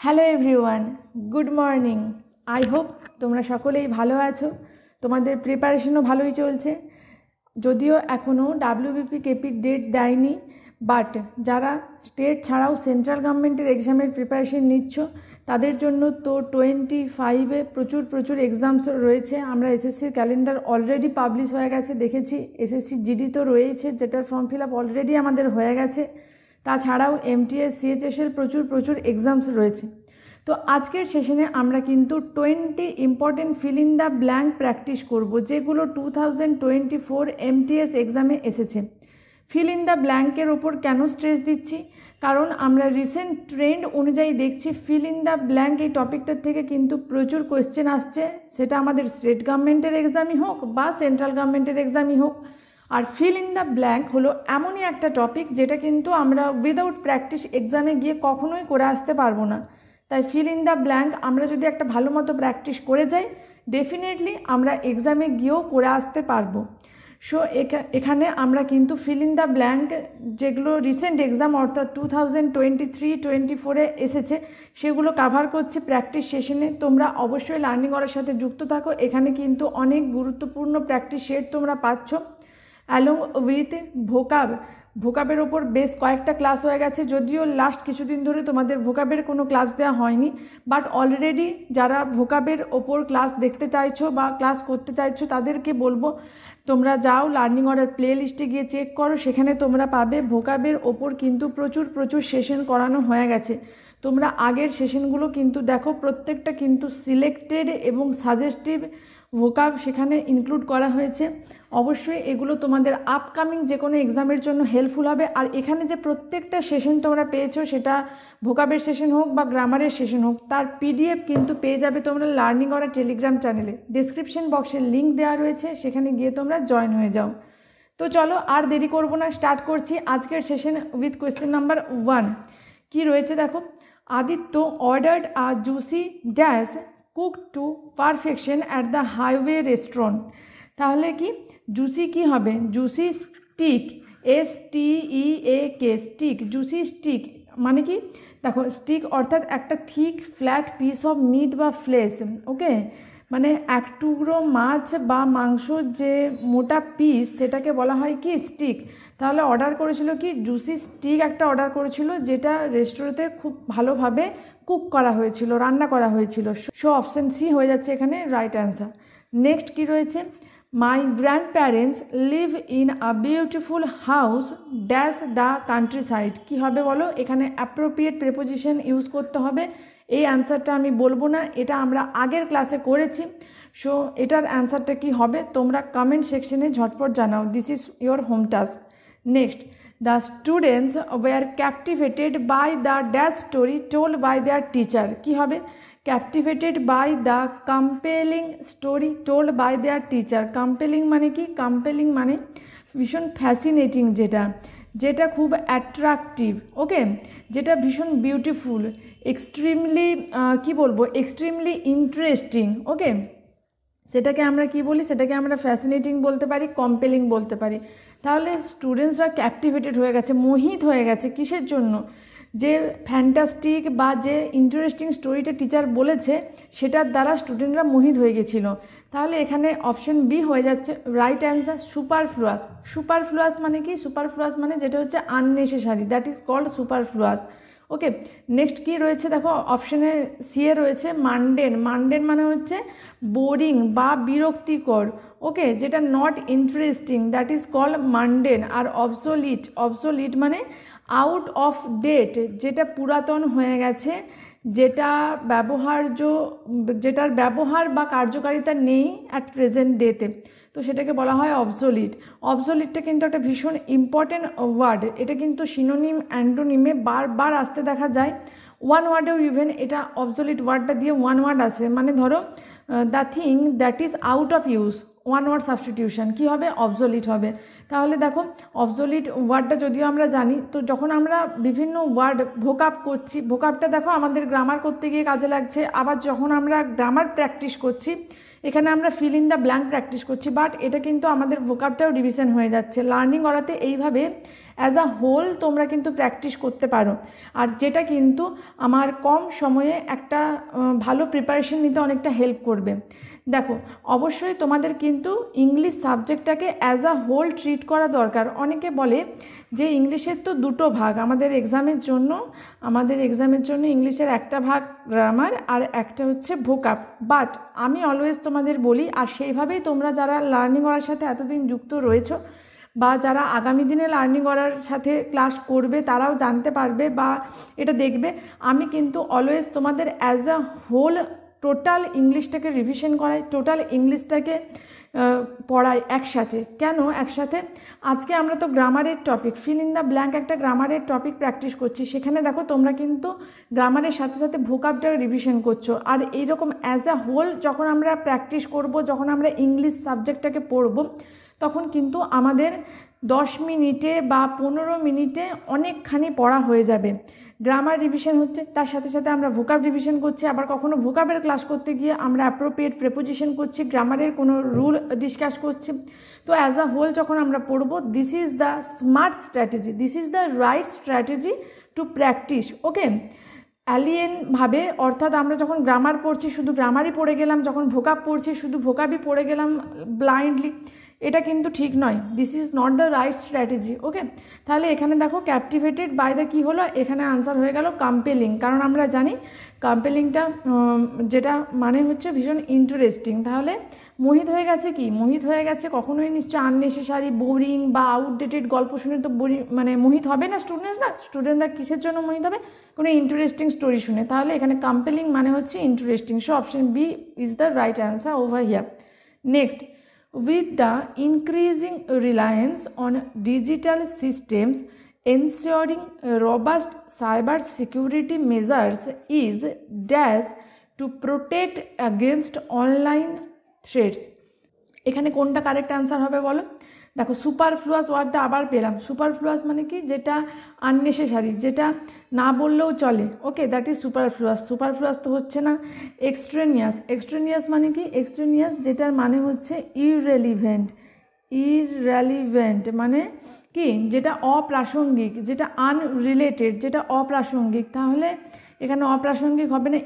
Hello everyone, good morning. I hope তোমরা সকলেই ভালো আছো, তোমাদের প্রিপারেশনও ভালোই চলছে। যদিও এখনও ডাব্লিউবিপি কেপির ডেট দেয়নি, বাট যারা স্টেট ছাড়াও সেন্ট্রাল গভর্নমেন্টের এক্সামের প্রিপারেশন নিচ্ছ তাদের জন্য তো 25-এ প্রচুর এক্সামস রয়েছে। আমরা এসএসসির ক্যালেন্ডার অলরেডি পাবলিশ হয়ে গেছে, দেখেছি। এসএসসি জিডি তো রয়েছে, যেটার ফর্ম ফিল আপ অলরেডি আমাদের হয়ে গেছে। তাছাড়াও এমটিএস সিএচএসের প্রচুর এক্সামস রয়েছে। তো আজকের সেশনে আমরা কিন্তু 20 important feel in the blank practice করব, যেগুলো 2024 এমটিএস এক্সামে এসেছে। ফিল ইন দ্য ব্ল্যাঙ্কের ওপর কেন স্ট্রেস দিচ্ছি? কারণ আমরা রিসেন্ট ট্রেন্ড অনুযায়ী দেখছি ফিল ইন দ্য ব্ল্যাঙ্ক এই টপিকটার থেকে কিন্তু প্রচুর কোয়েশ্চেন আসছে, সেটা আমাদের স্টেট গভর্নমেন্টের এক্সামই হোক বা সেন্ট্রাল গভর্নমেন্টের এক্সামই হোক। আর ফিল ইন দ্য ব্ল্যাঙ্ক হলো এমনই একটা টপিক যেটা কিন্তু আমরা উইদাউট প্র্যাকটিস এক্সামে গিয়ে কখনোই করে আসতে পারবো না। তাই ফিল ইন দ্য ব্ল্যাঙ্ক আমরা যদি একটা ভালো মতো প্র্যাকটিস করে যাই, ডেফিনেটলি আমরা এক্সামে গিয়েও করে আসতে পারবো। সো এখানে আমরা কিন্তু ফিল ইন দ্য ব্ল্যাঙ্ক যেগুলো রিসেন্ট এক্সাম অর্থাৎ 2023-24 এসেছে সেগুলো কাভার করছে প্র্যাকটিস সেশনে। তোমরা অবশ্যই লার্নিং আওয়ারের সাথে যুক্ত থাকো, এখানে কিন্তু অনেক গুরুত্বপূর্ণ প্র্যাকটিস সেট তোমরা পাচ্ছ অ্যালং উইথ ভোকাবের ওপর বেশ কয়েকটা ক্লাস হয়ে গেছে। যদিও লাস্ট কিছুদিন ধরে তোমাদের ভোকাবের কোনো ক্লাস দেওয়া হয়নি, বাট অলরেডি যারা ভোকাবের ওপর ক্লাস দেখতে চাইছো বা ক্লাস করতে চাইছো তাদেরকে বলবো তোমরা যাও লার্নিং অর্ডার প্লে লিস্টে গিয়ে চেক করো, সেখানে তোমরা পাবে ভোকাবের ওপর কিন্তু প্রচুর সেশন করানো হয়ে গেছে। তোমরা আগের সেশনগুলো কিন্তু দেখো, প্রত্যেকটা কিন্তু সিলেক্টেড এবং সাজেস্টিভ ভোকাব সেখানে ইনক্লুড করা হয়েছে। অবশ্যই এগুলো তোমাদের আপকামিং যে কোনো এক্সামের জন্য হেল্পফুল হবে। আর এখানে যে প্রত্যেকটা সেশন তোমরা পেয়েছো, সেটা ভোকাবের সেশন হোক বা গ্রামারের সেশন হোক, তার পিডিএফ কিন্তু পেয়ে যাবে তোমরা লার্নিং অর টেলিগ্রাম চ্যানেলে। ডেসক্রিপশন বক্সে লিঙ্ক দেওয়া রয়েছে, সেখানে গিয়ে তোমরা জয়েন হয়ে যাও। তো চলো আর দেরি করবো না, স্টার্ট করছি আজকের সেশন উইথ কোয়েশ্চেন নাম্বার 1। কি রয়েছে দেখো, Aditya ordered a juicy dash cook to perfection at the highway restaurant. তাহলে কি জুসি কি হবে? Juicy steak, STEAK, steak, juicy steak মানে কি? দেখো, স্টিক অর্থাৎ একটা thick flat piece of meat বা ফ্লেশ, ওকে, মানে এক টুকরো মাছ বা মাংস যে মোটা পিস সেটাকে বলা হয় কি স্টিক। তাহলে অর্ডার করেছিল কি জুসি স্টিক একটা অর্ডার করেছিল, যেটা রেস্টুরেন্টে খুব ভালোভাবে কুক করা হয়েছিল, রান্না করা হয়েছিল। সো অপশান সি হয়ে যাচ্ছে এখানে রাইট অ্যান্সার। নেক্সট কি রয়েছে, my grandparents live in a beautiful house dash the countryside. কী হবে বলো? এখানে অ্যাপ্রোপ্রিয়েট প্রেপোজিশন ইউজ করতে হবে। এই অ্যান্সারটা আমি বলবো না, এটা আমরা আগের ক্লাসে করেছি। সো এটার অ্যান্সারটা কি হবে তোমরা কমেন্ট সেকশনে ঝটপট জানাও। This is your home task. Next, the students were captivated by the dash story told by their teacher. কী হবে? Captivated by the compelling story told by their teacher. Compelling মানে কি? কম্পেলিং মানে ভীষণ ফ্যাসিনেটিং, যেটা খুব অ্যাট্রাকটিভ, ওকে, যেটা ভীষণ বিউটিফুল, এক্সট্রিমলি কি বলবো, এক্সট্রিমলি ইন্টারেস্টিং, ওকে, সেটাকে আমরা কি বলি? সেটাকে আমরা ফ্যাসিনেটিং বলতে পারি, কম্পেলিং বলতে পারি। তাহলে স্টুডেন্টসরা ক্যাপটিভেটেড হয়ে গেছে, মোহিত হয়ে গেছে। কিসের জন্য? যে ফ্যান্টাস্টিক বা যে ইন্টারেস্টিং স্টোরিটা টিচার বলেছে সেটার দ্বারা স্টুডেন্টরা মোহিত হয়ে গেছিলো। তাহলে এখানে অপশন বি হয়ে যাচ্ছে রাইট অ্যান্সার, সুপারফ্লুয়াস। সুপারফ্লুয়াস মানে কি? সুপারফ্লুয়াস মানে যেটা হচ্ছে unnecessary, that is called superfluous, okay. Next কি রয়েছে দেখো, অপশানে সি এ রয়েছে মান্ডেন। মান্ডেন মানে হচ্ছে বোরিং বা বিরক্তিকর, ওকে, যেটা not interesting, that is called mundane. আর অবসোলিট, অবসোলিট মানে আউট অফ ডেট, যেটা পুরাতন হয়ে গেছে, যেটার ব্যবহার বা কার্যকারিতা নেই অ্যাট প্রেজেন্ট ডেতে, তো সেটাকে বলা হয় অবসোলিট। অবসোলিটটা কিন্তু একটা ভীষণ ইম্পর্টেন্ট ওয়ার্ড, এটা কিন্তু সিনোনিম অ্যান্টোনিমে বারবার আসতে দেখা যায়। ওয়ান ওয়ার্ডেও ইভেন এটা অবসোলিট ওয়ার্ডটা দিয়ে ওয়ান ওয়ার্ড আসে, মানে ধরো the thing that is out of use, one word substitution কী হবে? অবসোলিট হবে। তাহলে দেখো, অবসোলিট ওয়ার্ডটা যদিও আমরা জানি, তো যখন আমরা বিভিন্ন ওয়ার্ড ভোকাব করছি, ভোকাবটা দেখো আমাদের গ্রামার করতে গিয়ে কাজে লাগছে, আবার যখন আমরা গ্রামার প্র্যাকটিস করছি এখানে আমরা feel in the blank practice করছি, বাট এটা কিন্তু আমাদের ভোকাবটাও রিভিশন হয়ে যাচ্ছে। লার্নিং করাতে এইভাবে অ্যাজ আ হোল তোমরা কিন্তু প্র্যাকটিস করতে পারো, আর যেটা কিন্তু আমার কম সময়ে একটা ভালো প্রিপারেশন নিতে অনেকটা হেল্প করবে। দেখো, অবশ্যই তোমাদের কিন্তু ইংলিশ সাবজেক্টটাকে অ্যাজ আ হোল ট্রিট করা দরকার। অনেকে বলে যে ইংলিশের তো দুটো ভাগ, আমাদের এক্সামের জন্য ইংলিশের একটা ভাগ গ্রামার আর একটা হচ্ছে ভোকাব। বাট আমি অলওয়েজ তোমাদের বলি, আর সেইভাবেই তোমরা যারা লার্নিং করার সাথে এতদিন যুক্ত রয়েছো বা যারা আগামী দিনে লার্নিং করার সাথে ক্লাস করবে তারাও জানতে পারবে বা এটা দেখবে, আমি কিন্তু অলওয়েজ তোমাদের অ্যাজ আ হোল টোটাল ইংলিশটাকে রিভিশন করাই, টোটাল ইংলিশটাকে পড়াই একসাথে। কেন একসাথে? আজকে আমরা তো গ্রামারের topic, fill in the blank একটা গ্রামারের টপিক প্র্যাকটিস করছি, সেখানে দেখো তোমরা কিন্তু গ্রামারের সাথে সাথে ভোকাবটাকে রিভিশন করছো। আর এইরকম অ্যাজ আ হোল যখন আমরা প্র্যাকটিস করব, যখন আমরা ইংলিশ সাবজেক্টটাকে পড়ব, তখন কিন্তু আমাদের 10 মিনিটে বা 15 মিনিটে অনেকখানি পড়া হয়ে যাবে। গ্রামার রিভিশন হচ্ছে, তার সাথে সাথে আমরা ভোকাব রিভিশন করছি, আবার কখনো ভোকাবের ক্লাস করতে গিয়ে আমরা অ্যাপ্রোপ্রিয়েট প্রেপোজিশন করছি, গ্রামারের কোনো রুল ডিসকাস করছি। তো অ্যাজ আ হোল যখন আমরা পড়বো, this is the smart strategy, this is the right strategy to practice. Okay, অ্যালিয়েনভাবে, অর্থাৎ আমরা যখন গ্রামার পড়ছি শুধু গ্রামারই পড়ে গেলাম, যখন ভোকাব পড়ছি শুধু ভোকাবই পড়ে গেলাম ব্লাইন্ডলি, এটা কিন্তু ঠিক নয়। This is not the right strategy. Okay, তাহলে এখানে দেখো ক্যাপটিভেটেড বাই দ্য কী হলো, এখানে আনসার হয়ে গেল কম্পেলিং। কারণ আমরা জানি কম্পেলিংটা যেটা মানে হচ্ছে ভীষণ ইন্টারেস্টিং। তাহলে মোহিত হয়ে গেছে কি? মোহিত হয়ে গেছে কখনোই নিশ্চয় আননেসেসারি, বোরিং বা আউটডেটেড গল্প শুনে তো মানে মোহিত হবে না স্টুডেন্টরা কিসের জন্য মোহিত হবে? কোনো ইন্টারেস্টিং স্টোরি শুনে। তাহলে এখানে কম্পেলিং মানে হচ্ছে interesting. So option B is the right answer over here. Next, with the increasing reliance on digital systems, ensuring robust cyber security measures is dash to protect against online threats. এখানে কোনটা correct answer হবে বলো? দেখো, সুপারফ্লুয়াস ওয়ার্ডটা আবার পেলাম। সুপারফ্লুয়াস মানে কি? যেটা আননেসেসারি, যেটা না বললেও চলে। ওকে, দ্যাট ইজ সুপারফ্লুয়াস। সুপারফ্লুয়াস তো হচ্ছে না। এক্সট্রেনিয়াস মানে কি? এক্সট্রেনিয়াস যেটার মানে হচ্ছে ইররেলিভেন্ট মানে কি? যেটা অপ্রাসঙ্গিক, যেটা আনরিলেটেড, যেটা অপ্রাসঙ্গিক। তাহলে এখানে অপ্রাসঙ্গিক হবে না।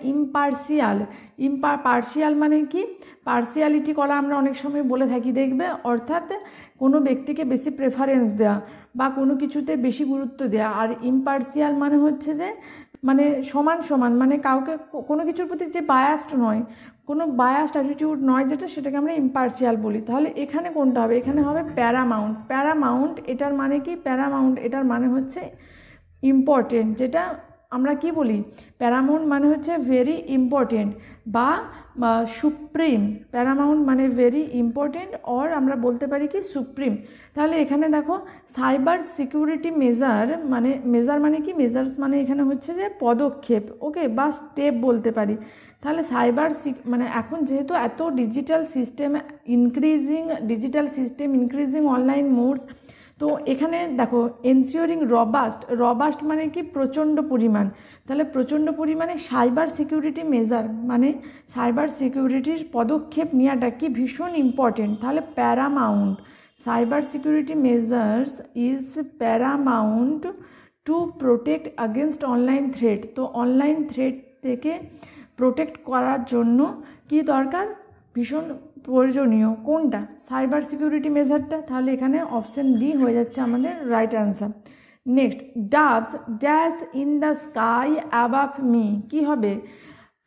পার্সিয়াল মানে কি? পার্সিয়ালিটি করা আমরা অনেক সময় বলে থাকি, দেখবে, অর্থাৎ কোনো ব্যক্তিকে বেশি প্রেফারেন্স দেওয়া বা কোনো কিছুতে বেশি গুরুত্ব দেওয়া। আর ইমপার্সিয়াল মানে হচ্ছে যে মানে সমান, মানে কাউকে কোনো কিছুর প্রতি যে বায়াসড নয়, কোনো বায়াসড অ্যাটিটিউড নয় যেটা, সেটাকে আমরা ইমপার্সিয়াল বলি। তাহলে এখানে কোনটা হবে? এখানে হবে প্যারামাউন্ট। এটার মানে কি? প্যারামাউন্ট এটার মানে হচ্ছে ইম্পর্টেন্ট, যেটা আমরা কি বলি? প্যারামাউন্ট মানে হচ্ছে ভেরি ইম্পর্টেন্ট বা সুপ্রিম। প্যারামাউন্ট মানে ভেরি ইম্পর্টেন্ট, অর আমরা বলতে পারি কি সুপ্রিম। তাহলে এখানে দেখো সাইবার সিকিউরিটি মেজার মানে কি? মেজার্স মানে এখানে হচ্ছে যে পদক্ষেপ। ওকে, বা স্টেপ বলতে পারি। তাহলে মানে এখন যেহেতু এত digital system increasing online modes, তো এখানে দেখো এনশিওরিং রবাস্ট মানে কি? প্রচণ্ড পরিমাণ। তাহলে প্রচণ্ড পরিমাণে সাইবার সিকিউরিটি মেজার মানে সাইবার সিকিউরিটির পদক্ষেপ নেওয়াটা কি ভীষণ ইম্পর্টেন্ট। তাহলে paramount, cyber security measures is paramount to protect against online threat. তো অনলাইন থ্রেট থেকে প্রোটেক্ট করার জন্য কি দরকার? ভীষণ প্রয়োজনীয়। কোনটা? সাইবার সিকিউরিটি মেজারটা। তাহলে এখানে অপশন ডি হয়ে যাচ্ছে আমাদের right answer. Next, doves dash in the sky above me, কী হবে?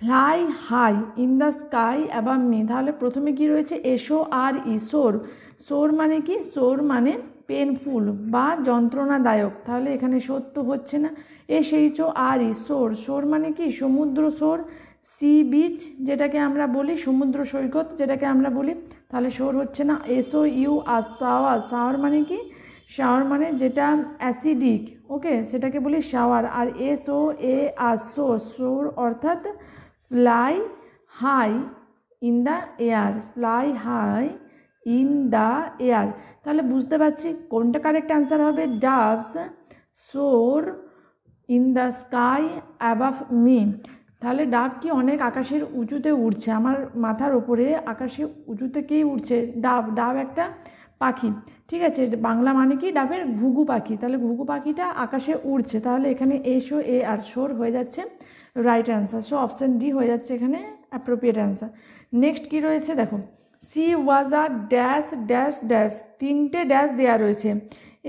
Fly high in the sky above me. তাহলে প্রথমে কি রয়েছে? SORE, সোর মানে কি? সোর মানে পেনফুল বা যন্ত্রণাদায়ক। তাহলে এখানে সত্য হচ্ছে না। SHORE, সোর মানে কি? সমুদ্র সোর। সি বিচ যেটাকে আমরা বলি, সমুদ্র সৈকত যেটাকে আমরা বলি, তাহলে সোর হচ্ছে না। SOUR, শাওয়ার মানে কি? শাওয়ার মানে যেটা অ্যাসিডিক, ওকে, সেটাকে বলি শাওয়ার। আর SOAR, সোর অর্থাৎ fly high in the air, তাহলে বুঝতে পারছি কোনটা কারেক্ট অ্যান্সার হবে? Doves soar in the sky above me. তাহলে ডাব কি অনেক আকাশের উঁচুতে উড়ছে, আমার মাথার ওপরে আকাশে উঁচুতে কে উড়ছে? ডাব। ডাব একটা পাখি, ঠিক আছে, বাংলা মানে কি ডাবের ঘুঘু পাখি, তাহলে ঘুঘু পাখিটা আকাশে উড়ছে, তাহলে এখানে এসো এ আর শোর হয়ে যাচ্ছে right answer. So option D হয়ে যাচ্ছে এখানে অ্যাপ্রোপ্রিয়েট অ্যান্সার। নেক্সট কী রয়েছে দেখো, C was a dash dash dash, তিনটে ড্যাশ দেওয়া রয়েছে।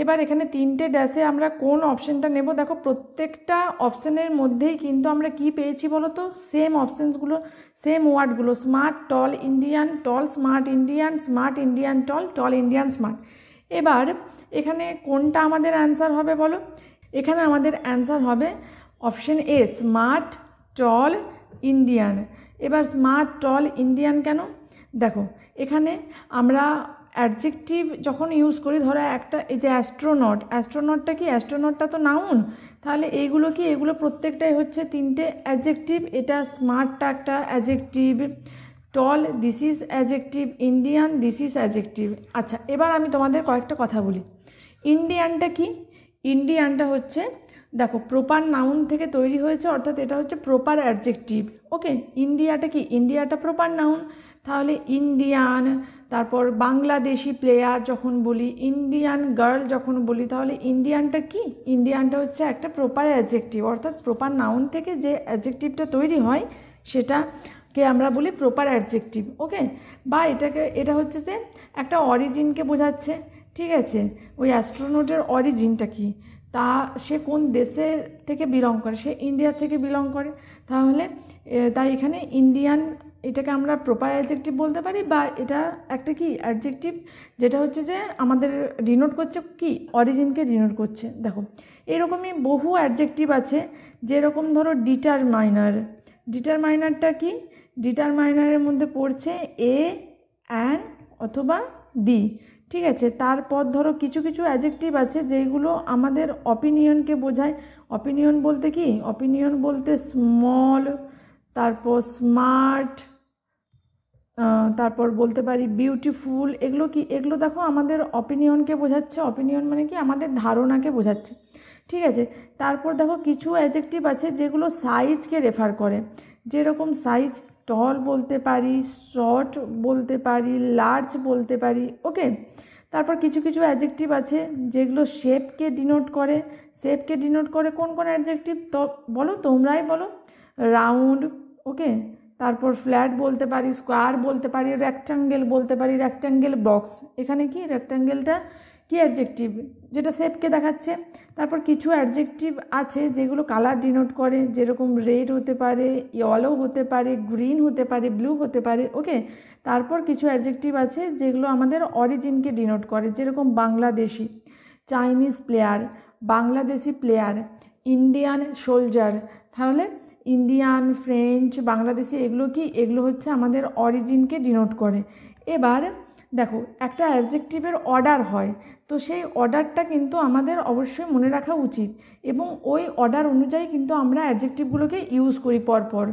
এবার এখানে তিনটে ড্যাশে আমরা কোন অপশানটা নেব? দেখো প্রত্যেকটা অপশানের মধ্যেই কিন্তু আমরা কি পেয়েছি বলো তো? সেম অপশানসগুলো, সেম ওয়ার্ডগুলো, স্মার্ট, টল, ইন্ডিয়ান, টল, স্মার্ট, ইন্ডিয়ান, স্মার্ট, ইন্ডিয়ান, টল, টল, ইন্ডিয়ান, স্মার্ট। এবার এখানে কোনটা আমাদের অ্যান্সার হবে বলো? এখানে আমাদের অ্যান্সার হবে option A, smart, tall, Indian. এবার স্মার্ট, টল, ইন্ডিয়ান কেন? দেখো এখানে আমরা অ্যাডজেক্টিভ যখন ইউজ করি, ধরো একটা এই যে অ্যাস্ট্রোনট, অ্যাস্ট্রোনটটা কি? অ্যাস্ট্রোনটটা তো নাউন, তাহলে এইগুলো কি? এগুলো প্রত্যেকটাই হচ্ছে তিনটে অ্যাডজেক্টিভ। এটা স্মার্টটা একটা adjective, tall this is adjective, Indian this is adjective. আচ্ছা এবার আমি তোমাদের কয়েকটা কথা বলি। ইন্ডিয়ানটা কি? ইন্ডিয়ানটা হচ্ছে দেখো প্রপার নাউন থেকে তৈরি হয়েছে, অর্থাৎ এটা হচ্ছে প্রপার অ্যাডজেক্টিভ। ওকে, ইন্ডিয়াটা কি? ইন্ডিয়াটা প্রপার নাউন, তাহলে ইন্ডিয়ান। তারপর বাংলাদেশি প্লেয়ার যখন বলি, ইন্ডিয়ান গার্ল যখন বলি, তাহলে ইন্ডিয়ানটা কি? ইন্ডিয়ানটা হচ্ছে একটা প্রপার অ্যাডজেক্টিভ, অর্থাৎ প্রপার নাউন থেকে যে অ্যাডজেক্টিভটা তৈরি হয় সেটাকে আমরা বলি প্রপার অ্যাডজেক্টিভ। ওকে, বা এটা হচ্ছে যে একটা অরিজিনকে বোঝাচ্ছে, ঠিক আছে? ওই অ্যাস্ট্রোনটের অরিজিনটা কি, তা সে কোন দেশের থেকে বিলং করে, সে ইন্ডিয়া থেকে বিলং করে, তাহলে তাই এখানে ইন্ডিয়ান এটাকে আমরা প্রপার অ্যাডজেক্টিভ বলতে পারি, বা এটা একটা কি অ্যাডজেক্টিভ যেটা হচ্ছে যে আমাদের ডিনোট করছে কি? অরিজিনকে ডিনোট করছে। দেখো এরকমই বহু অ্যাডজেক্টিভ আছে, যেরকম ধরো ডিটারমাইনার। ডিটারমাইনারটা কি? ডিটারমাইনারের মধ্যে পড়ছে এ, অ্যান অথবা দি, ঠিক আছে? তারপর ধরো কিছু কিছু অ্যাডজেক্টিভ আছে যেগুলো আমাদের অপিনিয়নকে বোঝায়। অপিনিয়ন বলতে কি? অপিনিয়ন বলতে স্মল, তারপর স্মার্ট, তারপর বলতে পারি বিউটিফুল। এগুলো কি? এগুলো দেখো আমাদের অপিনিয়নকে বোঝাচ্ছে। অপিনিয়ন মানে কি? আমাদের ধারণাকে বোঝাচ্ছে, ঠিক আছে? তারপর দেখো কিছু অ্যাডজেক্টিভ আছে যেগুলো সাইজকে রেফার করে, যেরকম সাইজ টল বলতে পারি, শর্ট বলতে পারি, লার্জ বলতে পারি। ওকে, তারপর কিছু কিছু অ্যাডজেক্টিভ আছে যেগুলো শেপকে ডিনোট করে। শেপকে ডিনোট করে কোন কোন অ্যাডজেক্টিভ তো বলো, তোমরাই বলো। রাউন্ড, ওকে, তারপর ফ্ল্যাট বলতে পারি, স্কোয়ার বলতে পারি, রেক্ট্যাঙ্গেল বলতে পারি, রেক্ট্যাঙ্গেল বক্স। এখানে কি রেক্ট্যাঙ্গেলটা কি অ্যাডজেক্টিভ? যেটা শেপকে দেখাচ্ছে। তারপর কিছু অ্যাডজেক্টিভ আছে যেগুলো কালার ডিনোট করে, যেরকম রেড হতে পারে, ইয়েলো হতে পারে, গ্রিন হতে পারে, ব্লু হতে পারে। ওকে, তারপর কিছু অ্যাডজেক্টিভ আছে যেগুলো আমাদের অরিজিনকে ডিনোট করে, যেরকম Bangladeshi, Chinese player, Bangladeshi player, Indian soldier. তাহলে ইন্ডিয়ান, ফ্রেঞ্চ, বাংলাদেশি এগুলো কি? এগুলো হচ্ছে আমাদের অরিজিনকে ডিনোট করে। এবার দেখো একটা অ্যাডজেক্টিভের অর্ডার হয়, তো সেই অর্ডারটা কিন্তু আমাদের অবশ্যই মনে রাখা উচিত, এবং ওই অর্ডার অনুযায়ী কিন্তু আমরা অ্যাডজেক্টিভগুলোকে ইউজ করি পরপর।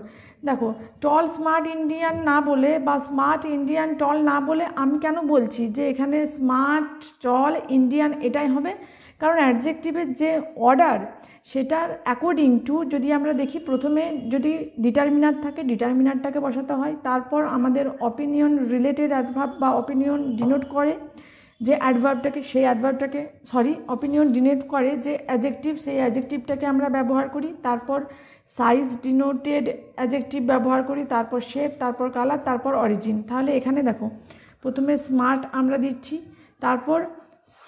দেখো টল স্মার্ট ইন্ডিয়ান না বলে, বা স্মার্ট ইন্ডিয়ান টল না বলে আমি কেন বলছি যে এখানে স্মার্ট টল ইন্ডিয়ান এটাই হবে? কারণ অ্যাডজেক্টিভের যে অর্ডার সেটার অ্যাকর্ডিং টু, যদি আমরা দেখি প্রথমে যদি ডিটারমিনার থাকে ডিটারমিনারটাকে বসাতে হয়, তারপর আমাদের অপিনিয়ন রিলেটেড অ্যাডভার্ব বা অপিনিয়ন ডিনোট করে যে অ্যাডভার্বটাকে, সেই অ্যাডভার্বটাকে অপিনিয়ন ডিনোট করে যে অ্যাডজেক্টিভ, সেই অ্যাডজেক্টিভটাকে আমরা ব্যবহার করি। তারপর সাইজ ডিনোটেড অ্যাডজেক্টিভ ব্যবহার করি, তারপর শেপ, তারপর কালার, তারপর অরিজিন। তাহলে এখানে দেখো প্রথমে স্মার্ট আমরা দিচ্ছি, তারপর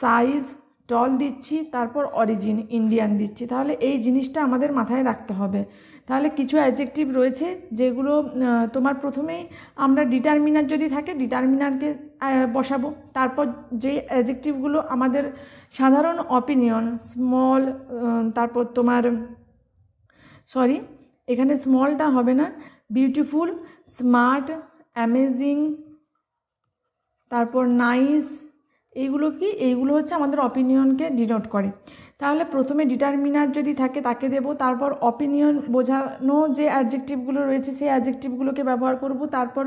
সাইজ টল দিচ্ছি, তারপর অরিজিন ইন্ডিয়ান দিচ্ছি। তাহলে এই জিনিসটা আমাদের মাথায় রাখতে হবে। তাহলে কিছু অ্যাডজেক্টিভ রয়েছে যেগুলো তোমার প্রথমেই আমরা ডিটারমিনার যদি থাকে ডিটারমিনারকে বসাবো, তারপর যে অ্যাডজেক্টিভগুলো আমাদের সাধারণ অপিনিয়ন, স্মল, তারপর তোমার এখানে স্মলটা হবে না, বিউটিফুল, স্মার্ট, অ্যামেজিং, তারপর নাইস, এইগুলো কি? এইগুলো হচ্ছে আমাদের অপিনিয়নকে ডিনোট করে। তাহলে প্রথমে ডিটারমিনার যদি থাকে তাকে দেব, তারপর অপিনিয়ন বোঝানো যে অ্যাডজেক্টিভগুলো রয়েছে সেই অ্যাডজেক্টিভগুলোকে ব্যবহার করব, তারপর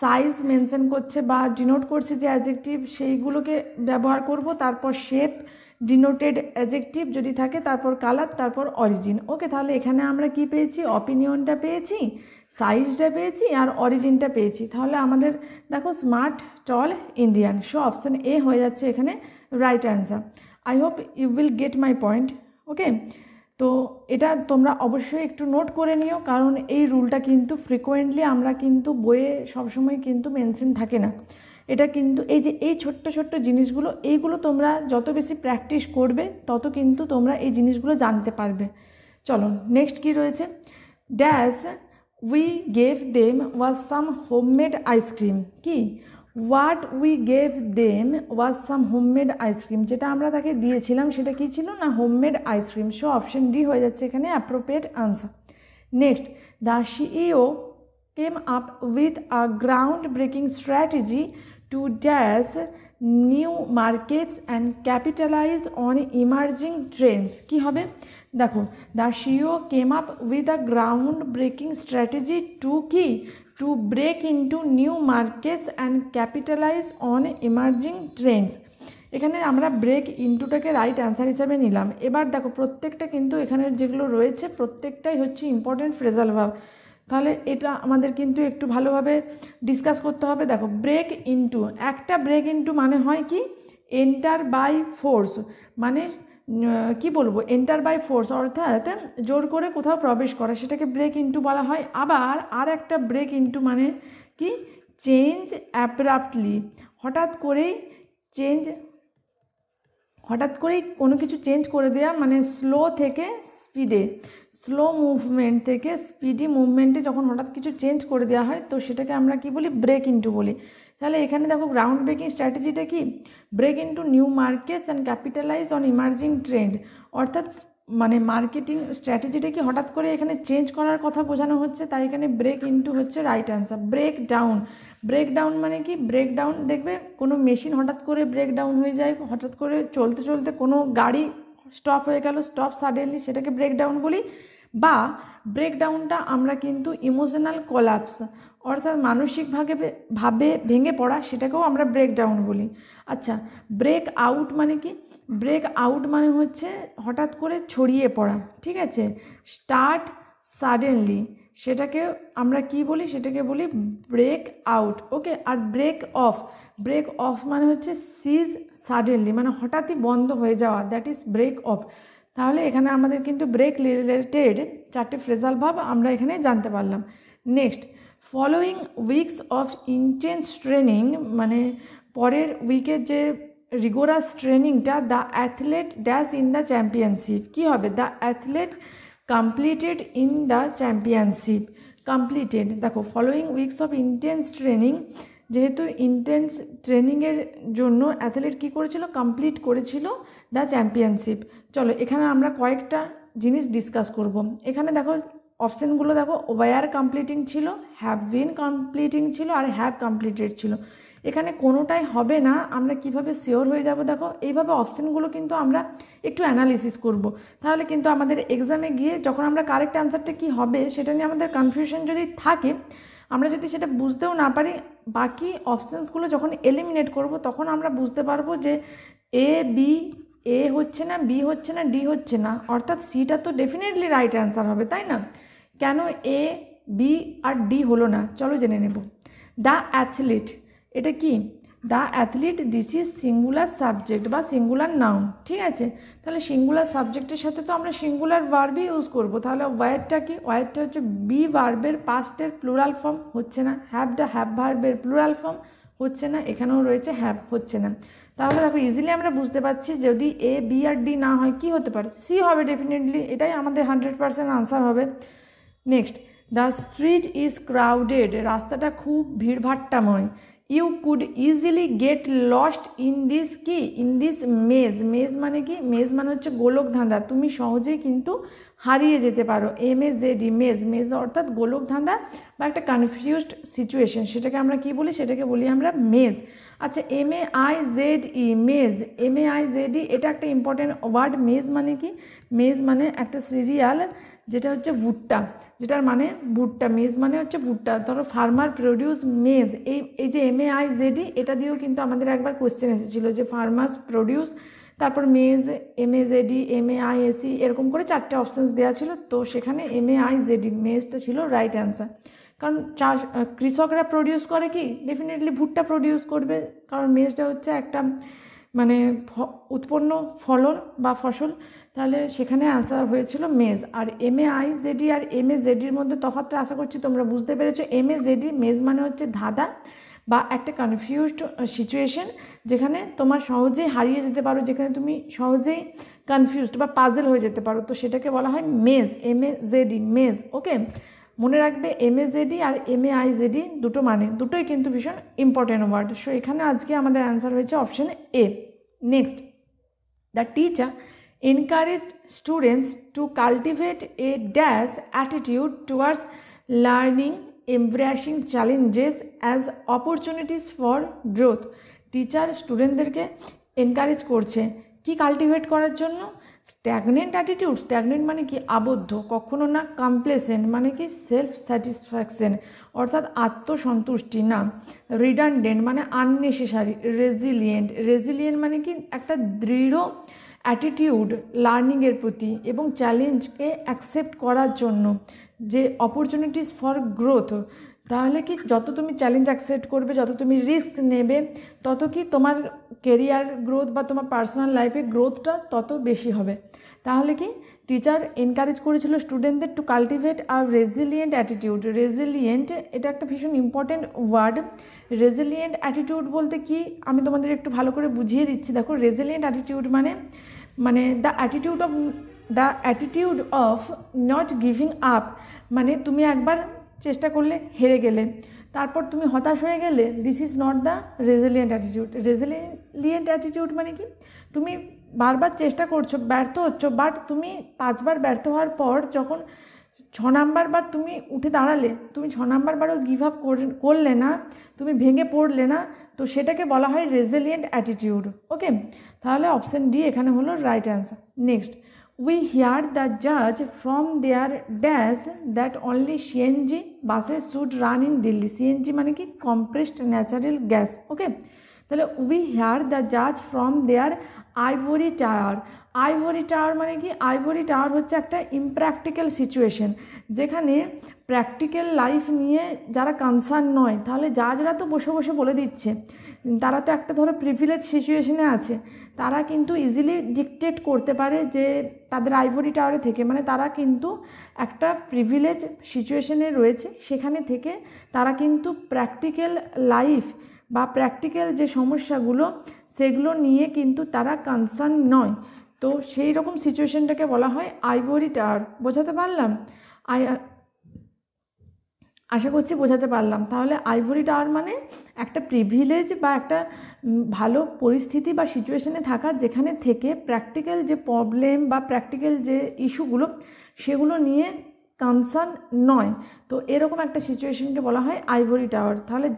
সাইজ মেনশন করছে বা ডিনোট করছে যে অ্যাডজেক্টিভ সেইগুলোকে ব্যবহার করব, তারপর শেপ ডিনোটেড অ্যাডজেক্টিভ যদি থাকে, তারপর কালার, তারপর অরিজিন। ওকে, তাহলে এখানে আমরা কি পেয়েছি? অপিনিয়নটা পেয়েছি, সাইজটা পেয়েছি, আর অরিজিনটা পেয়েছি। তাহলে আমাদের দেখো smart, tall, Indian. So option A হয়ে যাচ্ছে এখানে right answer. I hope you will get my point. Okay, তো এটা তোমরা অবশ্যই একটু নোট করে নিও, কারণ এই রুলটা কিন্তু ফ্রিকোয়েন্টলি আমরা কিন্তু বইয়ে সবসময় কিন্তু মেনশন থাকে না। এটা কিন্তু এই ছোট্ট ছোট্ট জিনিসগুলো, এইগুলো তোমরা যত বেশি প্র্যাকটিস করবে তত কিন্তু তোমরা এই জিনিসগুলো জানতে পারবে। চলো নেক্সট কি রয়েছে? Dash we gave them was some homemade ice cream. কি? What we gave them was some homemade ice cream. যেটা আমরা তাকে দিয়েছিলাম সেটা কী ছিল না? Homemade ice cream. So option D হয়ে যাচ্ছে এখানে appropriate answer. Next, the CEO came up with a groundbreaking strategy to dash new markets and capitalize on emerging trends. কি হবে? দেখো, the CEO came up with a groundbreaking strategy to কি? To break into new markets and capitalize on emerging trends. এখানে আমরা break ইনটুটাকে right answer হিসাবে নিলাম। এবার দেখো প্রত্যেকটা কিন্তু এখানে যেগুলো রয়েছে প্রত্যেকটাই হচ্ছে ইম্পর্টেন্ট ফ্রেজাল ভার্ব। তাহলে এটা আমাদের কিন্তু একটু ভালোভাবে ডিসকাস করতে হবে। দেখো, ব্রেক ইনটু, একটা ব্রেক ইনটু মানে হয় কি? এন্টার বাই ফোর্স, মানে কি বলবো, এন্টার বাই ফোর্স, অর্থাৎ জোর করে কোথাও প্রবেশ করা, সেটাকে ব্রেক ইনটু বলা হয়। আবার আর একটা ব্রেক ইনটু মানে কি? চেঞ্জ অ্যাব্রাপ্টলি, হঠাৎ করেই কোনো কিছু চেঞ্জ করে দেওয়া, মানে স্লো থেকে স্পিডে, স্লো মুভমেন্ট থেকে স্পিডি মুভমেন্টে যখন হঠাৎ কিছু চেঞ্জ করে দেওয়া হয় তো সেটাকে আমরা কি বলি? ব্রেক ইনটু বলি। তাহলে এখানে দেখো গ্রাউন্ড ব্রেকিং স্ট্র্যাটেজিটা কি? Break into new markets and capitalise on emerging trend, অর্থাৎ মানে মার্কেটিং স্ট্র্যাটেজিটা কি হঠাৎ করে এখানে চেঞ্জ করার কথা বোঝানো হচ্ছে, তাই এখানে ব্রেক ইনটু হচ্ছে right answer. Break down, break down মানে কি? ব্রেক ডাউন, দেখবে কোনো মেশিন হঠাৎ করে ব্রেক ডাউন হয়ে যায়, হঠাৎ করে চলতে চলতে কোনো গাড়ি স্টপ হয়ে গেল, স্টপ সাডেনলি, সেটাকে ব্রেক ডাউন বলি। বা ব্রেক ডাউনটা আমরা কিন্তু ইমোশনাল কোলাপস, অর্থাৎ মানসিকভাবে ভেঙে পড়া, সেটাকেও আমরা ব্রেক ডাউন বলি। আচ্ছা, ব্রেক আউট মানে কি? ব্রেক আউট মানে হচ্ছে হঠাৎ করে ছড়িয়ে পড়া, ঠিক আছে? স্টার্ট সাডেনলি, সেটাকে আমরা কি বলি? সেটাকে বলি ব্রেক আউট। ওকে, আর ব্রেক অফ মানে হচ্ছে সিজ সাডেনলি, মানে হঠাৎই বন্ধ হয়ে যাওয়া, দ্যাট ইজ ব্রেক অফ। তাহলে এখানে আমাদের কিন্তু ব্রেক রিলেটেড 4টে ফ্রেজাল ভার্ব আমরা এখানে জানতে পারলাম। Next, following weeks of intense training, মানে পরের উইকের যে রিগোরাস ট্রেনিংটা, the athlete dash in the championship. কী হবে? The athlete completed in the championship. Completed, দেখো following weeks of intense training, যেহেতু ইন্টেন্স ট্রেনিংয়ের জন্য অ্যাথলেট কী করেছিল? কমপ্লিট করেছিল দ্য চ্যাম্পিয়নশিপ। চলো এখানে আমরা কয়েকটা জিনিস ডিসকাস করব। এখানে দেখো অপশানগুলো দেখো, ওয়ার কমপ্লিটিং ছিল, হ্যাভ বিন কমপ্লিটিং ছিল, আর হ্যাভ কমপ্লিটেড ছিল। এখানে কোনোটাই হবে না, আমরা কিভাবে শিওর হয়ে যাব? দেখো এইভাবে অপশানগুলো কিন্তু আমরা একটু অ্যানালিসিস করব, তাহলে কিন্তু আমাদের এক্সামে গিয়ে যখন আমরা কারেক্ট অ্যান্সারটা কী হবে সেটা নিয়ে আমাদের কনফিউশন যদি থাকে, আমরা যদি সেটা বুঝতেও না পারি, বাকি অপশানসগুলো যখন এলিমিনেট করব তখন আমরা বুঝতে পারবো যে এ হচ্ছে না, বি হচ্ছে না, ডি হচ্ছে না, অর্থাৎ সিটা তো ডেফিনেটলি রাইট অ্যান্সার হবে, তাই না? কেন এ, বি আর ডি হলো না? চলো জেনে নেব। দ্য অ্যাথলিট, এটা কি? The athlete, this is singular subject বা সিঙ্গুলার নাউন, ঠিক আছে? তাহলে সিঙ্গুলার সাবজেক্টের সাথে তো আমরা সিঙ্গুলার ভার্বই ইউজ করব। তাহলে ওয়ারটা কি? ওয়ারটা হচ্ছে বি ভার্বের পাস্টের প্লুরাল ফর্ম, হচ্ছে না। হ্যাভটা হ্যাভ ভার্বের প্লুরাল ফর্ম, হচ্ছে না। এখানেও রয়েছে হ্যাভ, হচ্ছে না। তাহলে দেখো ইজিলি আমরা বুঝতে পারছি যদি এ, বি আর ডি না হয় কি হতে পারে? সি হবে ডেফিনেটলি, এটাই আমাদের 100% আনসার হবে। Next, the street is crowded, রাস্তাটা খুব ভিড়ভাট্টাময়। You could easily get lost in this কি? In this maze. মেজ মানে কি? মেজ মানে হচ্ছে গোলক ধাঁধা, তুমি সহজেই কিন্তু হারিয়ে যেতে পারো। MAZD, মেজ। মেজ অর্থাৎ গোলক ধাঁধা বা একটা কনফিউজড সিচুয়েশন, সেটাকে আমরা কি বলি? সেটাকে বলি আমরা মেজ। আচ্ছা, MAIZE, মেজ, MAIZE, এটা একটা ইম্পর্টেন্ট ওয়ার্ড। মেজ মানে কি? মেজ মানে একটা সিরিয়াল, যেটা হচ্ছে ভুট্টা, যেটার মানে ভুট্টা। মেজ মানে হচ্ছে ভুট্টা। ধরো ফার্মার প্রডিউস মেজ, এই যে MAIZE, এটা দিয়েও কিন্তু আমাদের একবার কোয়েশ্চেন এসেছিলো যে ফার্মার্স প্রডিউস তারপর মেজ, MAZD, MAISE এরকম করে 4টে অপশানস দেওয়া ছিল। তো সেখানে MAIZD মেজটা ছিল রাইট অ্যান্সার। কারণ কৃষকরা প্রডিউস করে কি, ডেফিনেটলি ভুট্টা প্রডিউস করবে, কারণ মেজটা হচ্ছে একটা মানে উৎপন্ন ফলন বা ফসল, তাহলে সেখানে আনসার হয়েছিল মেজ। আর MAIZD আর MAZDর মধ্যে তফাৎটা আশা করছি তোমরা বুঝতে পেরেছো। MAZD মেজ মানে হচ্ছে ধাঁধা বা একটা কনফিউজড সিচুয়েশন, যেখানে তোমার সহজেই হারিয়ে যেতে পারো, যেখানে তুমি সহজেই কনফিউজড বা পাজল হয়ে যেতে পারো, তো সেটাকে বলা হয় মেজ, MAZD মেজ। ওকে, মনে রাখবে MAZD আর MAIZD দুটো মানে দুটোই কিন্তু ভীষণ ইম্পর্টেন্ট ওয়ার্ড। সো এখানে আজকে আমাদের অ্যান্সার হয়েছে option A। Next, the teacher encouraged students to cultivate a dash attitude towards learning, embracing challenges as opportunities for growth। Teacher স্টুডেন্টদেরকে এনকারেজ করছে কি কাল্টিভেট করার জন্য? স্ট্যাগনেন্ট অ্যাটিটিউড, স্ট্যাগনেন্ট মানে কি আবদ্ধ, কখনো না কমপ্লেসেন্ট মানে কি সেলফ স্যাটিসফ্যাকশন অর্থাৎ আত্মসন্তুষ্টি না, রিডান্ডেন্ট মানে আননেসেসারি, রেজিলিয়েন্ট, রেজিলিয়েন্ট মানে কি একটা দৃঢ় অ্যাটিটিউড লার্নিংয়ের প্রতি এবং চ্যালেঞ্জকে অ্যাকসেপ্ট করার জন্য, যে অপরচুনিটিস ফর গ্রোথ। তাহলে কি যত তুমি চ্যালেঞ্জ অ্যাকসেপ্ট করবে, যত তুমি রিস্ক নেবে, তত কি তোমার কেরিয়ার গ্রোথ বা তোমার পার্সোনাল লাইফে গ্রোথটা তত বেশি হবে। তাহলে কি টিচার এনকারেজ করেছিল স্টুডেন্টদের to cultivate a resilient attitude. Resilient এটা একটা ভীষণ ইম্পর্টেন্ট ওয়ার্ড। রেজিলিয়েন্ট অ্যাটিটিউড বলতে কি আমি তোমাদের একটু ভালো করে বুঝিয়ে দিচ্ছি। দেখো, রেজিলিয়েন্ট অ্যাটিটিউড মানে the attitude of not giving up, মানে তুমি একবার চেষ্টা করলে হেরে গেলে, তারপর তুমি হতাশ হয়ে গেলে, this is not the resilient attitude. Resilient attitude মানে কি তুমি বারবার চেষ্টা করছো, ব্যর্থ হচ্ছ, বাট তুমি 5বার ব্যর্থ হওয়ার পর যখন 6 নাম্বার বার তুমি উঠে দাঁড়ালে, তুমি 6 নাম্বার বারও গিভ আপ করলে না, তুমি ভেঙে পড়লে না, তো সেটাকে বলা হয় রেজিলিয়েন্ট অ্যাটিটিউড। ওকে, তাহলে অপশান ডি এখানে হলো right answer. Next, we hear the judge from their dash that only CNG buses should run in Delhi। CNG মানে কি compressed natural gas। ওকে, তাহলে we hear the judge from their ivory tower। Ivory tower মানে কি? Ivory tower হচ্ছে একটা impractical situation, যেখানে practical life নিয়ে যারা কনসার্ন নয়, তাহলে জাজরা তো বসে বসে বলে দিচ্ছে, তারা তো একটা ধরো প্রিভিলেজ সিচুয়েশনে আছে, তারা কিন্তু ইজিলি ডিকটেট করতে পারে যে তাদের আইভরি টাওয়ারে থেকে, মানে তারা কিন্তু একটা প্রিভিলেজ সিচুয়েশনে রয়েছে, সেখানে থেকে তারা কিন্তু প্র্যাকটিক্যাল লাইফ বা প্র্যাকটিক্যাল যে সমস্যাগুলো সেগুলো নিয়ে কিন্তু তারা কনসার্ন নয়। তো সেই রকম সিচুয়েশনটাকে বলা হয় আইভরি টাওয়ার। বোঝাতে পারলাম? আশা করছি বোঝাতে পারলাম। তাহলে আইভরি টাওয়ার মানে একটা প্রিভিলেজ বা একটা ভালো পরিস্থিতি বা সিচুয়েশনে থাকা, যেখানে থেকে প্র্যাকটিক্যাল যে প্রবলেম বা প্র্যাকটিক্যাল যে ইস্যুগুলো সেগুলো নিয়ে কনসার্ন নয়। তো এরকম একটা সিচুয়েশনকে বলা হয় আইভরি টাওয়ার। তাহলে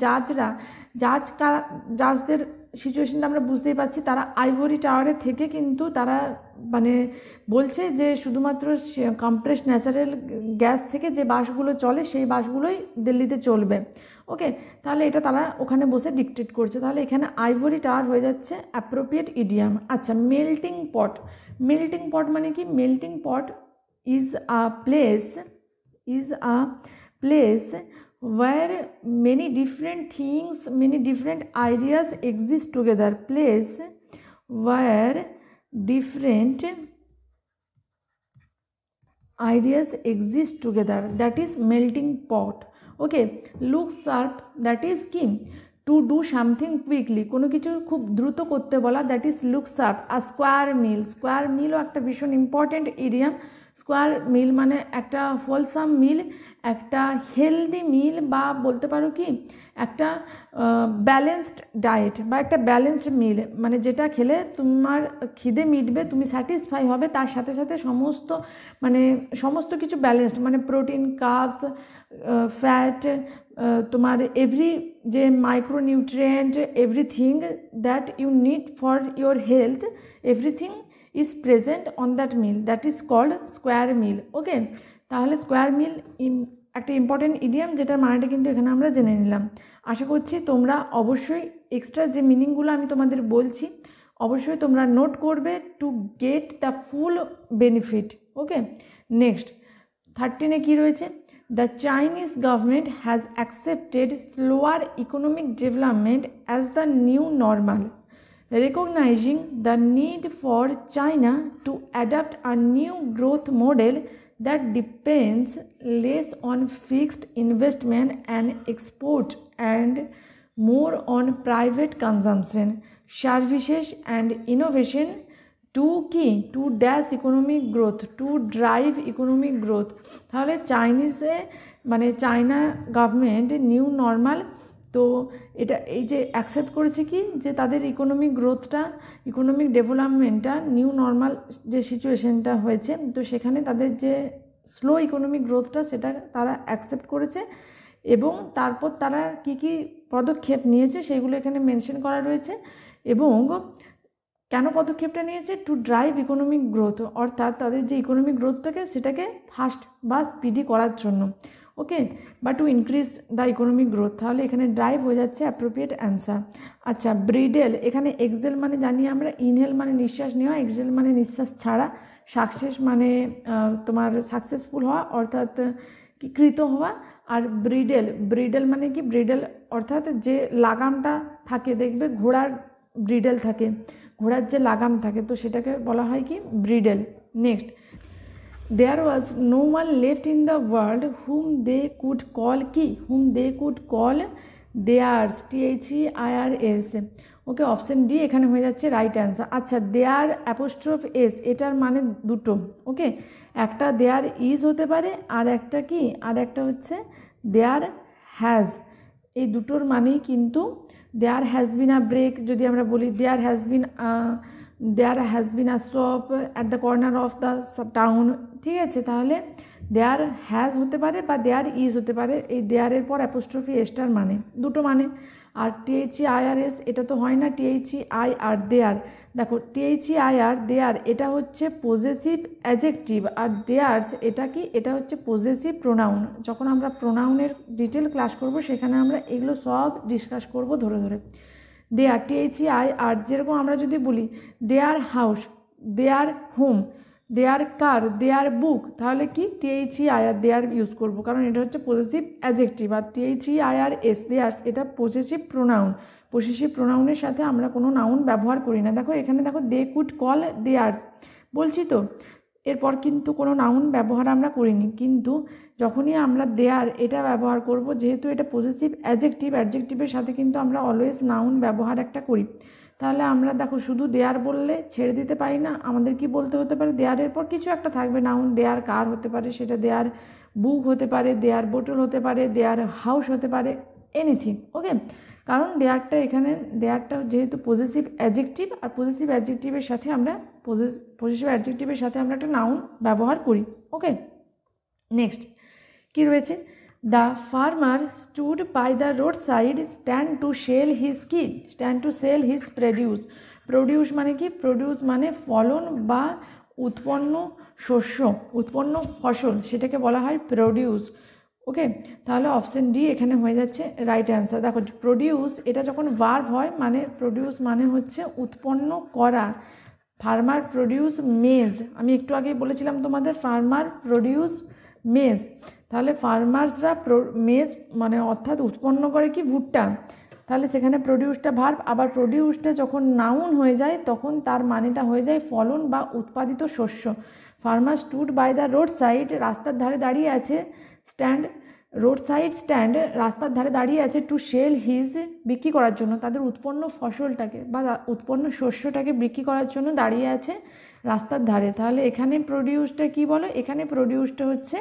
জাজদের সিচুয়েশনটা আমরা বুঝতেই পারছি, তারা আইভরি টাওয়ারে থেকে কিন্তু তারা মানে বলছে যে শুধুমাত্র কম্প্রেসড ন্যাচারাল গ্যাস থেকে যে বাসগুলো চলে সেই বাসগুলোই দিল্লিতে চলবে। ওকে, তাহলে এটা তারা ওখানে বসে ডিকটেট করছে। তাহলে এখানে আইভরি টাওয়ার হয়ে যাচ্ছে অ্যাপ্রোপ্রিয়েট ইডিয়াম। আচ্ছা, মেল্টিং পট। মেল্টিং পট মানে কি? Melting pot is a place where many different things, many different ideas exist together. Place where different ideas exist together, that is melting pot. Okay, look sharp, that is কি? To do something quickly, কোনো কিছু খুব দ্রুত করতে বলা, that is look sharp. আর square meal, square মিলও একটা ভীষণ ইম্পর্টেন্ট ইডিয়াম। স্কোয়ার মিল মানে একটা হোলসাম মিল, একটা হেলদি মিল, বা বলতে পারো কি একটা ব্যালেন্সড ডায়েট বা একটা ব্যালেন্সড মিল, মানে যেটা খেলে তোমার খিদে মিটবে, তুমি স্যাটিসফাই হবে, তার সাথে সাথে সমস্ত কিছু ব্যালেন্সড, মানে প্রোটিন, কার্বস, ফ্যাট, তোমার এভরি যে micronutrient, everything that you need for your health, everything is present on that meal, that is called square meal. Okay, তাহলে স্কোয়ার মিল একটা ইম্পর্টেন্ট ইডিয়াম, যেটার মানেটা কিন্তু এখানে আমরা জেনে নিলাম। আশা করছি তোমরা অবশ্যই এক্সট্রা যে মিনিংগুলো আমি তোমাদের বলছি অবশ্যই তোমরা নোট করবে to get the full benefit. Okay, next 13-এ কী রয়েছে? The Chinese government has accepted slower economic development as the new normal, recognizing the need for China to adopt a new growth model that depends less on fixed investment and export and more on private consumption, services and innovation to dash economic growth, to drive economic growth। তাহলে China government new normal, তো এটা এই যে accept করেছে কি যে তাদের economic গ্রোথটা, ইকোনমিক ডেভেলপমেন্টটা নিউ নর্মাল যে সিচুয়েশনটা হয়েছে, তো সেখানে তাদের যে স্লো ইকোনমিক গ্রোথটা সেটা তারা অ্যাকসেপ্ট করেছে। এবং তারপর তারা কি পদক্ষেপ নিয়েছে সেগুলো এখানে মেনশন করা রয়েছে। এবং কেন পদক্ষেপটা নিয়েছে? টু ড্রাইভ ইকোনমিক গ্রোথ, অর্থাৎ তাদের যে ইকোনমিক গ্রোথটাকে সেটাকে ফাস্ট বা স্পিডি করার জন্য। ওকে, বা to increase the economic growth, তাহলে এখানে ড্রাইভ হয়ে যাচ্ছে অ্যাপ্রোপ্রিয়েট অ্যান্সার। আচ্ছা, ব্রিডেল, এখানে এক্সেল মানে জানি আমরা ইনহেল মানে নিঃশ্বাস নেওয়া, এক্সেল মানে নিঃশ্বাস ছাড়া, সাকসেস মানে তোমার সাকসেসফুল হওয়া অর্থাৎ কি কৃত হওয়া, আর ব্রিডেল মানে কি? ব্রিডেল অর্থাৎ যে লাগামটা থাকে, দেখবে ঘোড়ার ব্রিডেল থাকে, ঘোড়ার যে লাগাম থাকে, তো সেটাকে বলা হয় কি? Bridle. Next, there was no one left in the world whom they could call কি? whom they could call theirs, THEIRS। Okay, option D এখানে হয়ে যাচ্ছে রাইট অ্যান্সার। আচ্ছা, দেয়ার অ্যাপোস্ট্রফ এস, এটার মানে দুটো। ওকে, একটা দেয়ার ইজ হতে পারে, আর একটা কি? আর একটা হচ্ছে দেয়ার হ্যাজ। এই দুটোর মানেই কিন্তু দেয়ার হ্যাজ বিন আ ব্রেক, যদি আমরা বলি there has been a shop at the corner of the town, ঠিক আছে? তাহলে দেয়ার হ্যাজ হতে পারে বা দেয়ার ইজ হতে পারে, এই দেয়ারের পর অ্যাপোস্ট্রফি এসটার মানে দুটো মানে। আর THEIRS এটা তো হয় না, THEIR দেয়ার। দেখো, THEIR দেয়ার এটা হচ্ছে পজেসিভ অ্যাডজেক্টিভ, আর দেয়ার্স এটা কি? এটা হচ্ছে পজেসিভ প্রোনাউন। যখন আমরা প্রোনাউনের ডিটেল ক্লাস করব সেখানে আমরা এগুলো সব ডিসকাস করব ধরে ধরে। দেয়ার, THEIR, যেরকম আমরা যদি বলি দেয়ার হাউস, দেয়ার হোম, দেয়ার কার, দেয়ার বুক, তাহলে কি? THEIR দেয়ার ইউজ করব, কারণ এটা হচ্ছে পজেসিভ অ্যাডজেক্টিভ। আর THEIRS দেয়ার্স এটা পজেসিভ প্রোনাউন। পজেসিভ প্রোনাউনের সাথে আমরা কোনো নাউন ব্যবহার করি না। দেখো এখানে দেখো, দে কুড কল দেয়ার্স বলছি তো, এরপর কিন্তু কোনো নাউন ব্যবহার আমরা করিনি। কিন্তু যখনই আমরা দেয়ার এটা ব্যবহার করব, যেহেতু এটা পজেসিভ অ্যাডজেক্টিভ, অ্যাডজেক্টিভের সাথে কিন্তু আমরা অলওয়েজ নাউন ব্যবহার একটা করি। তাহলে আমরা দেখো শুধু দেয়ার বললে ছেড়ে দিতে পারি না, আমাদের কি বলতে হতে পারে? দেয়ারের পর কিছু একটা থাকবে নাউন। দেয়ার কার হতে পারে, সেটা দেয়ার বুক হতে পারে, দেয়ার বোটল হতে পারে, দেয়ার হাউস হতে পারে, এনিথিং। ওকে, কারণ দেয়ারটা যেহেতু পজেসিভ অ্যাডজেক্টিভ, আর পজেসিভ অ্যাডজেক্টিভের সাথে আমরা একটা নাউন ব্যবহার করি। ওকে, নেক্সট কি রয়েছে? The farmer stood by the road side stand to sell his produce মানে কি? প্রডিউস মানে ফলন বা উৎপন্ন শস্য, উৎপন্ন ফসল, সেটাকে বলা হয় প্রডিউস। ওকে, তাহলে অপশন ডি এখানে হয়ে যাচ্ছে রাইট অ্যান্সার। দেখো, প্রডিউস এটা যখন ভার্ব হয়, মানে প্রডিউস মানে হচ্ছে উৎপন্ন করা। ফার্মার প্রডিউস মেজ, আমি একটু আগেই বলেছিলাম তোমাদের, ফার্মার প্রডিউস মেজ। তাহলে ফার্মার্সরা মেজ মানে অর্থাৎ উৎপন্ন করে কি? ভুট্টা। তাহলে সেখানে প্রডিউসটা ভার্ব, আবার প্রডিউসটা যখন নাউন হয়ে যায় তখন তার মানেটা হয়ে যায় ফলন বা উৎপাদিত শস্য। Farmer stood by the road side, রাস্তার ধারে দাঁড়িয়ে আছে, রোড সাইড স্ট্যান্ড, রাস্তার ধারে দাঁড়িয়ে আছে, টু সেল হিজ, বিক্রি করার জন্য, তাদের উৎপন্ন ফসলটাকে বা উৎপন্ন শস্যটাকে বিক্রি করার জন্য দাঁড়িয়ে আছে রাস্তার ধারে। তাহলে এখানে প্রডিউসটা কি বলো? এখানে প্রডিউসটা হচ্ছে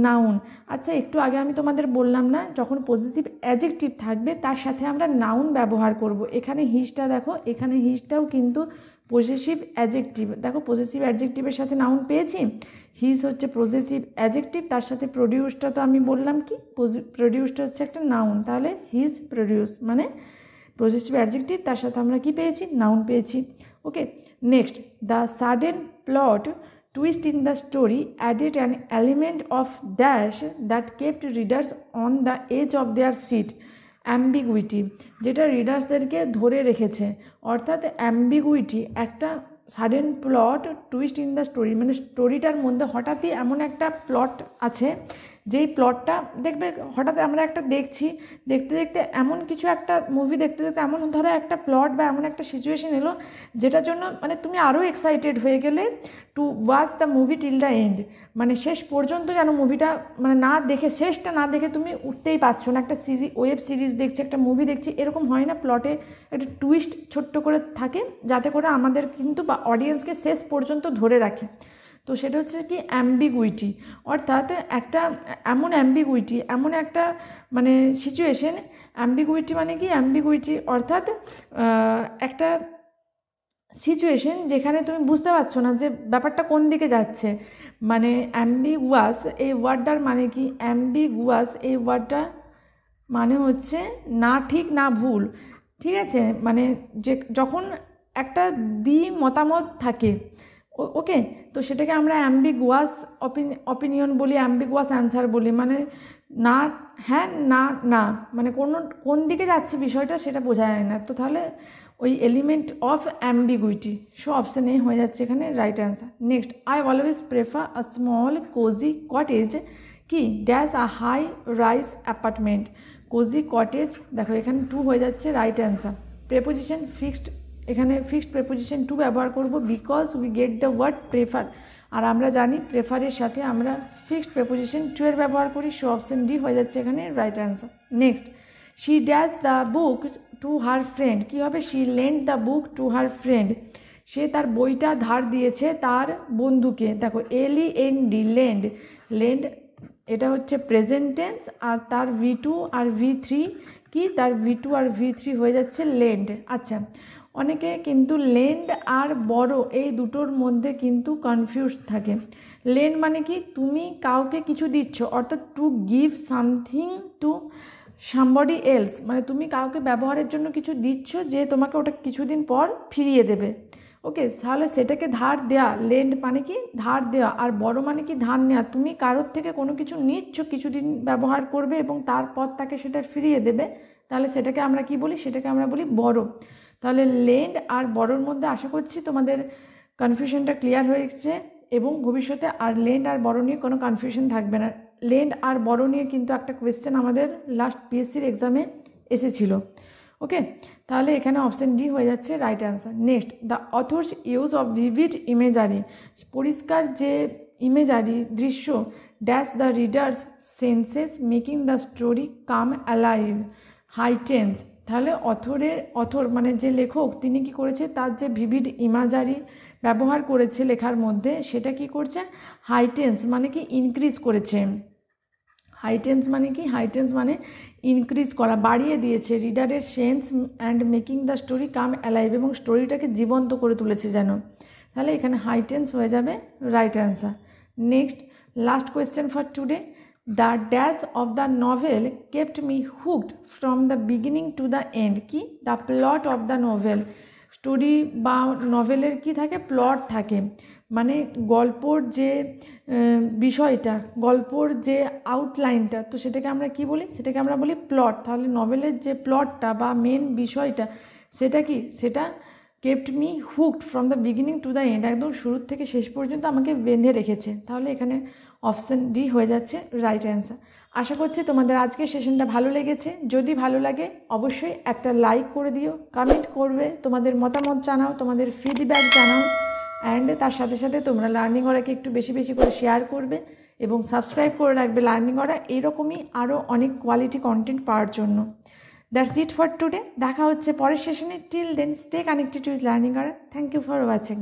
নাউন। আচ্ছা, একটু আগে আমি তোমাদের বললাম না, যখন পজিটিভ অ্যাডজেক্টিভ থাকবে তার সাথে আমরা নাউন ব্যবহার করব। এখানে হিজটা দেখো, এখানে হিজটাও কিন্তু পজেসিভ অ্যাডজেক্টিভ। দেখো, পজেসিভ অ্যাডজেক্টিভের সাথে নাউন পেয়েছি, হিজ হচ্ছে পজেসিভ অ্যাডজেক্টিভ, তার সাথে প্রডিউসটা তো আমি বললাম কি? প্রডিউসটা হচ্ছে একটা নাউন। তাহলে হিজ প্রডিউস মানে পজেসিভ অ্যাডজেক্টিভ, তার সাথে আমরা কি পেয়েছি? নাউন পেয়েছি। Okay, next, the sudden plot twist in the story added an element of dash that kept readers on the edge of their seat. Ambiguity, যেটা রিডার্সদেরকে ধরে রেখেছে। অর্থাৎ অ্যাম্বিগুইটি একটা sudden plot twist in the story, মানে স্টোরিটার মধ্যে হঠাৎই এমন একটা প্লট আছে যেই প্লটটা দেখবে হঠাৎ আমরা একটা দেখছি, দেখতে দেখতে এমন কিছু একটা মুভি দেখতে দেখতে এমন ধরো একটা প্লট বা এমন একটা সিচুয়েশন এলো যেটার জন্য মানে তুমি আরও এক্সাইটেড হয়ে গেলে to watch the movie till the end, মানে শেষ পর্যন্ত যেন মুভিটা মানে না দেখে, শেষটা না দেখে তুমি উঠতেই পারছো না। একটা ওয়েব সিরিজ দেখছি, একটা মুভি দেখছি, এরকম হয় না, প্লটে একটা টুইস্ট ছোট্ট করে থাকে যাতে করে আমাদের কিন্তু বা অডিয়েন্সকে শেষ পর্যন্ত ধরে রাখে। তো সেটা হচ্ছে কি অ্যাম্বিগুইটি, অর্থাৎ একটা এমন অ্যাম্বিগুইটি, এমন একটা মানে সিচুয়েশন। অ্যাম্বিগুইটি মানে কি, অ্যাম্বিগুইটি অর্থাৎ একটা সিচুয়েশন যেখানে তুমি বুঝতে পারছো না যে ব্যাপারটা কোন দিকে যাচ্ছে। মানে অ্যাম্বিগুয়াস এই ওয়ার্ডটার মানে কি, অ্যাম্বিগুয়াস এই ওয়ার্ডটা মানে হচ্ছে না ঠিক না ভুল, ঠিক আছে, মানে যে যখন একটা মতামত থাকে, ওকে, তো সেটাকে আমরা অ্যাম্বিগুয়াস অপিনিয়ন বলি, অ্যাম্বিগুয়াস অ্যান্সার বলি, মানে না হ্যাঁ না না, মানে কোন দিকে যাচ্ছে বিষয়টা সেটা বোঝা যায় না। তো তাহলে ওই element of ambiguity, so option A হয়ে যাচ্ছে এখানে right answer. Next, I always prefer a small cosy cottage কি dash a high rise apartment. Cosy cottage, দেখো এখানে 2 হয়ে যাচ্ছে রাইট অ্যান্সার। প্রেপোজিশন ফিক্সড, এখানে ফিক্সড প্রেপোজিশন 2 ব্যবহার করব because we get the word prefer, আর আমরা জানি প্রেফারের সাথে আমরা ফিক্সড প্রেপোজিশন 2 এর ব্যবহার করি, সো অপশন ডি হয়ে যাচ্ছে এখানে right answer. Next, she dash the book to her friend, কী হবে, she lend the book to her friend, সে তার বইটা ধার দিয়েছে তার বন্ধুকে। দেখো LEND, লেন্ড, লেন্ড এটা হচ্ছে প্রেজেন্ট টেন্স, আর তার V2 আর V3 কি, তার V2 আর V3 হয়ে যাচ্ছে লেন্ড। আচ্ছা, অনেকে কিন্তু লেন্ড আর বড় এই দুটোর মধ্যে কিন্তু কনফিউজ থাকে। লেন্ড মানে কি, তুমি কাউকে কিছু দিচ্ছ, অর্থাৎ to give something to somebody else, মানে তুমি কাউকে ব্যবহারের জন্য কিছু দিচ্ছ যে তোমাকে ওটা কিছুদিন পর ফিরিয়ে দেবে। ওকে, তাহলে সেটাকে ধার দেওয়া, লেন্ড মানে কি ধার দেওয়া, আর বড় মানে কি ধার নেওয়া। তুমি কারোর থেকে কোনো কিছু নিচ্ছ, কিছুদিন ব্যবহার করবে এবং তারপর তাকে সেটা ফিরিয়ে দেবে, তাহলে সেটাকে আমরা কি বলি, সেটাকে আমরা বলি বড়। তাহলে লেন্ড আর বড়োর মধ্যে আশা করছি তোমাদের কনফিউশনটা ক্লিয়ার হয়েছে এবং ভবিষ্যতে আর লেন্ড আর বড় নিয়ে কোনো কনফিউশন থাকবে না। লেন্ড আর বড় নিয়ে কিন্তু একটা কোয়েশ্চেন আমাদের লাস্ট PSCর এক্সামে এসেছিল। ওকে, তাহলে এখানে অপশন ডি হয়ে যাচ্ছে right answer. Next, the author's use of vivid imagery, পরিষ্কার যে ইমেজারি দৃশ্য dash the readers' senses making the story come alive heightens. তাহলে অথর মানে যে লেখক তিনি কি করেছে, তার যে ভিভিড ইমেজারি ব্যবহার করেছে লেখার মধ্যে সেটা কি করছে, হাইটেন্স মানে কি ইনক্রিজ করেছে। হাইটেন্স মানে কি, হাইটেন্স মানে ইনক্রিজ করা, বাড়িয়ে দিয়েছে রিডারের sense and making the story come alive, এবং স্টোরিটাকে জীবন্ত করে তুলেছে যেন। তাহলে এখানে হাইটেন্স হয়ে যাবে right answer. Next, last question for today, the dash of the novel kept me hooked from the beginning to the end, কি the plot of the novel. Story বা নভেলের কি থাকে, প্লট থাকে, মানে গল্পর যে বিষয়টা, গল্পর যে আউটলাইনটা, তো সেটাকে আমরা কি বলি, সেটাকে আমরা বলি প্লট। তাহলে নভেলের যে প্লটটা বা মেন বিষয়টা সেটা কি, সেটা kept me hooked from the beginning to the and, একদম শুরুর থেকে শেষ পর্যন্ত আমাকে বেঁধে রেখেছে। তাহলে এখানে অপশান ডি হয়ে যাচ্ছে রাইট অ্যান্সার। আশা করছি তোমাদের আজকের সেশনটা ভালো লেগেছে। যদি ভালো লাগে অবশ্যই একটা লাইক করে দিও, কমেন্ট করবে, তোমাদের মতামত জানাও, তোমাদের ফিডব্যাক জানাও, অ্যান্ড তার সাথে সাথে তোমরা লার্নিং অরাকে একটু বেশি বেশি করে শেয়ার করবে এবং সাবস্ক্রাইব করে রাখবে লার্নিং অরা এইরকমই আরও অনেক কোয়ালিটি কন্টেন্ট পাওয়ার জন্য। That's it for today. দেখা হচ্ছে পরের সেশনে। Till then stay connected with Learning Aura. Thank you for watching.